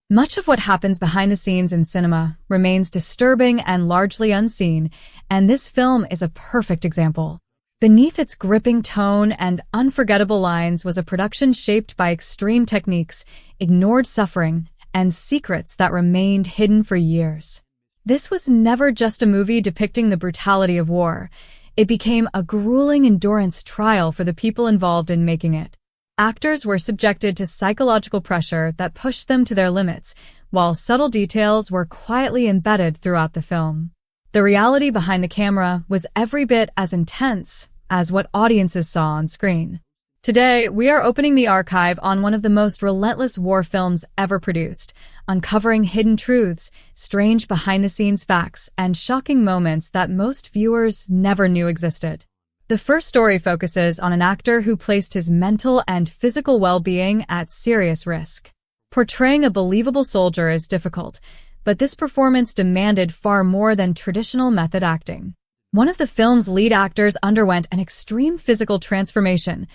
Much of what happens behind the scenes in cinema remains disturbing and largely unseen, and this film is a perfect example. Beneath its gripping tone and unforgettable lines was a production shaped by extreme techniques, ignored suffering, and secrets that remained hidden for years. This was never just a movie depicting the brutality of war. It became a grueling endurance trial for the people involved in making it. Actors were subjected to psychological pressure that pushed them to their limits, while subtle details were quietly embedded throughout the film. The reality behind the camera was every bit as intense as what audiences saw on screen. Today, we are opening the archive on one of the most relentless war films ever produced, uncovering hidden truths, strange behind-the-scenes facts, and shocking moments that most viewers never knew existed. The first story focuses on an actor who placed his mental and physical well-being at serious risk. Portraying a believable soldier is difficult, but this performance demanded far more than traditional method acting. One of the film's lead actors underwent an extreme physical transformation,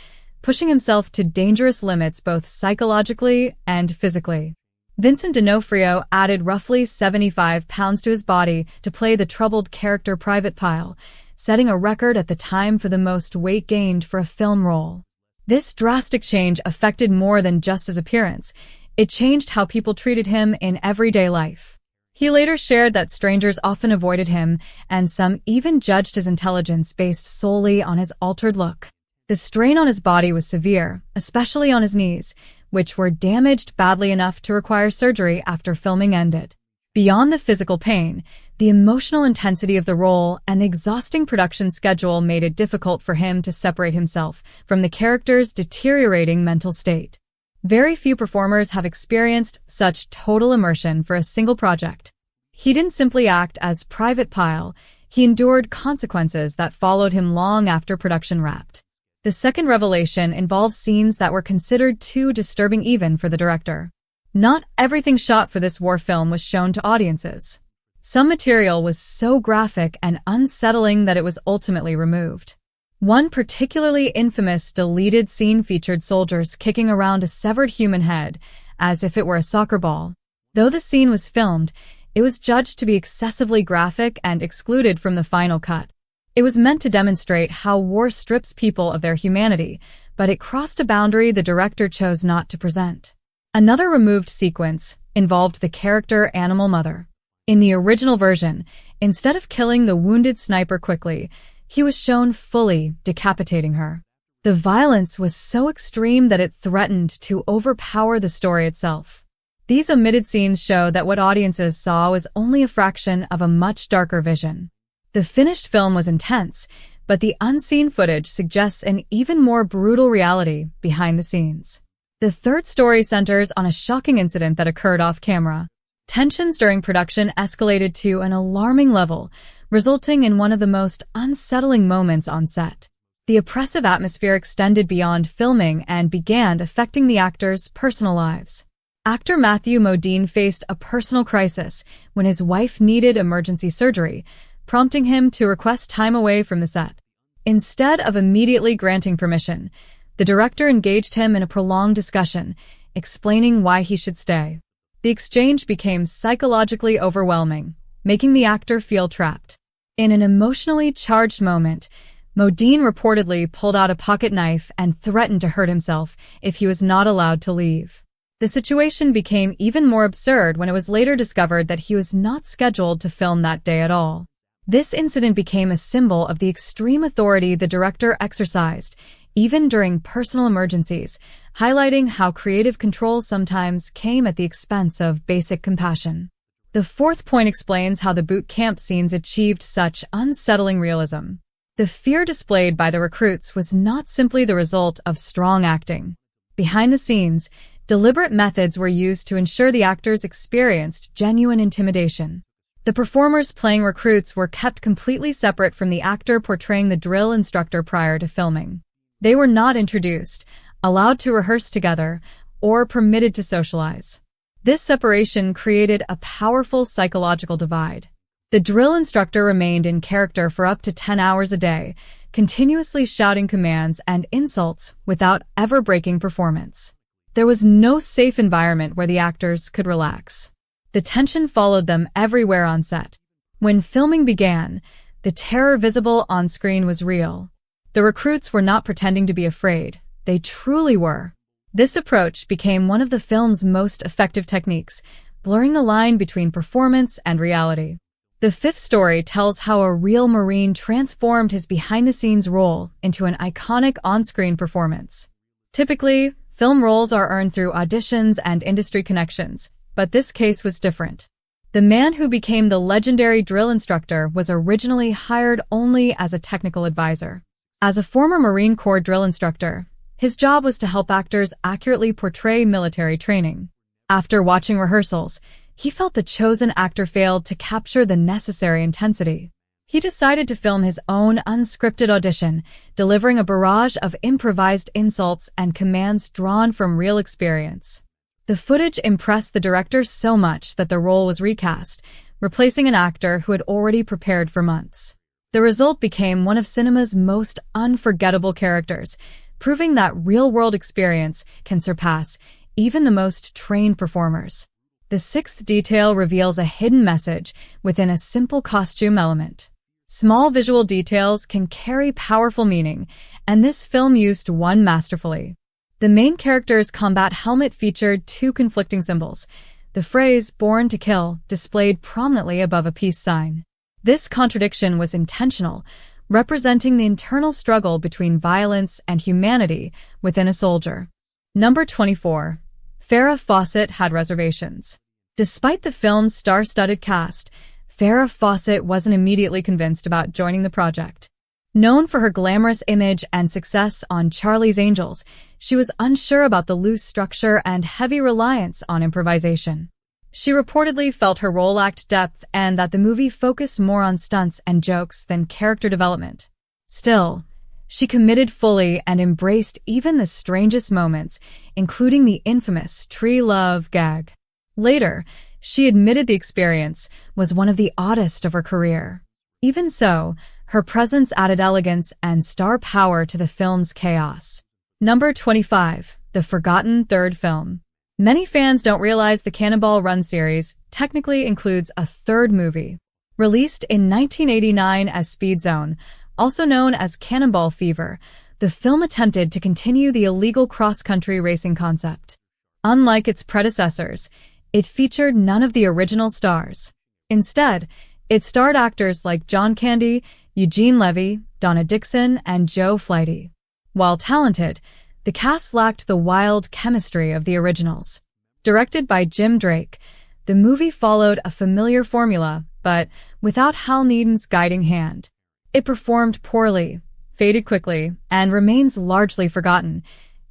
pushing himself to dangerous limits both psychologically and physically. Vincent D'Onofrio added roughly 75 pounds to his body to play the troubled character Private Pyle, setting a record at the time for the most weight gained for a film role. This drastic change affected more than just his appearance. It changed how people treated him in everyday life. He later shared that strangers often avoided him, and some even judged his intelligence based solely on his altered look. The strain on his body was severe, especially on his knees, which were damaged badly enough to require surgery after filming ended. Beyond the physical pain, the emotional intensity of the role and the exhausting production schedule made it difficult for him to separate himself from the character's deteriorating mental state. Very few performers have experienced such total immersion for a single project. He didn't simply act as Private Pyle, he endured consequences that followed him long after production wrapped. The second revelation involves scenes that were considered too disturbing even for the director. Not everything shot for this war film was shown to audiences. Some material was so graphic and unsettling that it was ultimately removed. One particularly infamous deleted scene featured soldiers kicking around a severed human head, as if it were a soccer ball. Though the scene was filmed, it was judged to be excessively graphic and excluded from the final cut. It was meant to demonstrate how war strips people of their humanity, but it crossed a boundary the director chose not to present. Another removed sequence involved the character Animal Mother. In the original version, instead of killing the wounded sniper quickly, he was shown fully decapitating her. The violence was so extreme that it threatened to overpower the story itself. These omitted scenes show that what audiences saw was only a fraction of a much darker vision. The finished film was intense, but the unseen footage suggests an even more brutal reality behind the scenes. The third story centers on a shocking incident that occurred off-camera. Tensions during production escalated to an alarming level, resulting in one of the most unsettling moments on set. The oppressive atmosphere extended beyond filming and began affecting the actors' personal lives. Actor Matthew Modine faced a personal crisis when his wife needed emergency surgery, prompting him to request time away from the set. Instead of immediately granting permission, the director engaged him in a prolonged discussion, explaining why he should stay. The exchange became psychologically overwhelming, making the actor feel trapped. In an emotionally charged moment, Modine reportedly pulled out a pocket knife and threatened to hurt himself if he was not allowed to leave. The situation became even more absurd when it was later discovered that he was not scheduled to film that day at all. This incident became a symbol of the extreme authority the director exercised, even during personal emergencies, highlighting how creative control sometimes came at the expense of basic compassion. The fourth point explains how the boot camp scenes achieved such unsettling realism. The fear displayed by the recruits was not simply the result of strong acting. Behind the scenes, deliberate methods were used to ensure the actors experienced genuine intimidation. The performers playing recruits were kept completely separate from the actor portraying the drill instructor prior to filming. They were not introduced, allowed to rehearse together, or permitted to socialize. This separation created a powerful psychological divide. The drill instructor remained in character for up to 10 hours a day, continuously shouting commands and insults without ever breaking performance. There was no safe environment where the actors could relax. The tension followed them everywhere on set. When filming began, the terror visible on screen was real. The recruits were not pretending to be afraid. They truly were. This approach became one of the film's most effective techniques, blurring the line between performance and reality. The fifth story tells how a real Marine transformed his behind-the-scenes role into an iconic on-screen performance. Typically, film roles are earned through auditions and industry connections, but this case was different. The man who became the legendary drill instructor was originally hired only as a technical advisor. As a former Marine Corps drill instructor, his job was to help actors accurately portray military training. After watching rehearsals, he felt the chosen actor failed to capture the necessary intensity. He decided to film his own unscripted audition, delivering a barrage of improvised insults and commands drawn from real experience. The footage impressed the director so much that the role was recast, replacing an actor who had already prepared for months. The result became one of cinema's most unforgettable characters, proving that real-world experience can surpass even the most trained performers. The sixth detail reveals a hidden message within a simple costume element. Small visual details can carry powerful meaning, and this film used one masterfully. The main character's combat helmet featured two conflicting symbols. The phrase, "Born to Kill," displayed prominently above a peace sign. This contradiction was intentional, representing the internal struggle between violence and humanity within a soldier. Number 24. Farra Fawcett had reservations. Despite the film's star-studded cast, Farra Fawcett wasn't immediately convinced about joining the project. Known for her glamorous image and success on Charlie's Angels, she was unsure about the loose structure and heavy reliance on improvisation. She reportedly felt her role lacked depth and that the movie focused more on stunts and jokes than character development. Still, she committed fully and embraced even the strangest moments, including the infamous tree love gag. Later, she admitted the experience was one of the oddest of her career. Even so, her presence added elegance and star power to the film's chaos. Number 25. The Forgotten Third Film. Many fans don't realize the Cannonball Run series technically includes a third movie. Released in 1989 as Speed Zone, also known as Cannonball Fever, the film attempted to continue the illegal cross-country racing concept. Unlike its predecessors, it featured none of the original stars. Instead, it starred actors like John Candy, Eugene Levy, Donna Dixon, and Joe Flighty. While talented, the cast lacked the wild chemistry of the originals. Directed by Jim Drake, the movie followed a familiar formula, but without Hal Needham's guiding hand. It performed poorly, faded quickly, and remains largely forgotten,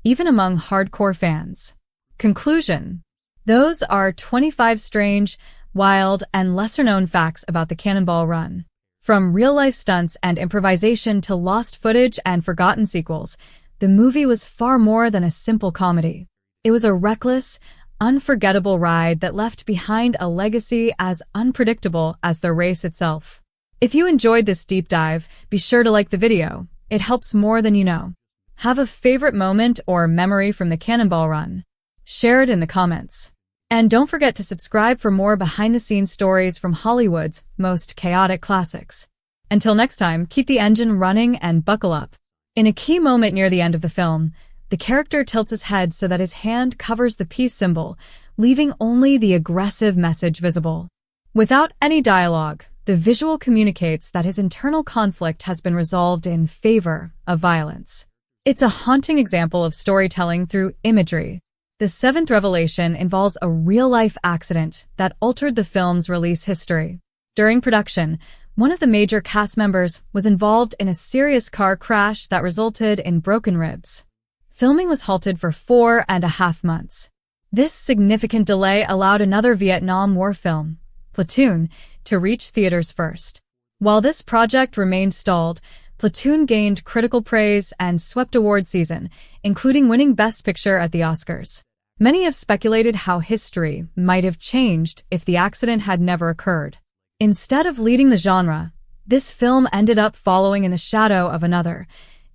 even among hardcore fans. Conclusion. Those are 25 strange, wild, and lesser-known facts about the Cannonball Run. From real-life stunts and improvisation to lost footage and forgotten sequels, the movie was far more than a simple comedy. It was a reckless, unforgettable ride that left behind a legacy as unpredictable as the race itself. If you enjoyed this deep dive, be sure to like the video. It helps more than you know. Have a favorite moment or memory from the Cannonball Run? Share it in the comments. And don't forget to subscribe for more behind-the-scenes stories from Hollywood's most chaotic classics. Until next time, keep the engine running and buckle up. In a key moment near the end of the film, the character tilts his head so that his hand covers the peace symbol, leaving only the aggressive message visible. Without any dialogue, the visual communicates that his internal conflict has been resolved in favor of violence. It's a haunting example of storytelling through imagery. The seventh revelation involves a real-life accident that altered the film's release history. During production, one of the major cast members was involved in a serious car crash that resulted in broken ribs. Filming was halted for 4.5 months. This significant delay allowed another Vietnam War film, Platoon, to reach theaters first. While this project remained stalled, Platoon gained critical praise and swept award season, including winning Best Picture at the Oscars. Many have speculated how history might have changed if the accident had never occurred. Instead of leading the genre, this film ended up following in the shadow of another,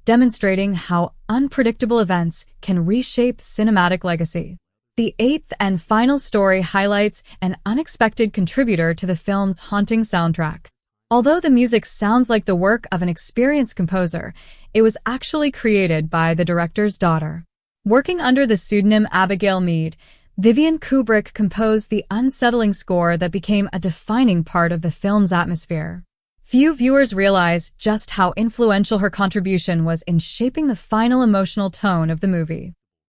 demonstrating how unpredictable events can reshape cinematic legacy. The eighth and final story highlights an unexpected contributor to the film's haunting soundtrack. Although the music sounds like the work of an experienced composer, it was actually created by the director's daughter. Working under the pseudonym Abigail Meade, Vivian Kubrick composed the unsettling score that became a defining part of the film's atmosphere. Few viewers realize just how influential her contribution was in shaping the final emotional tone of the movie.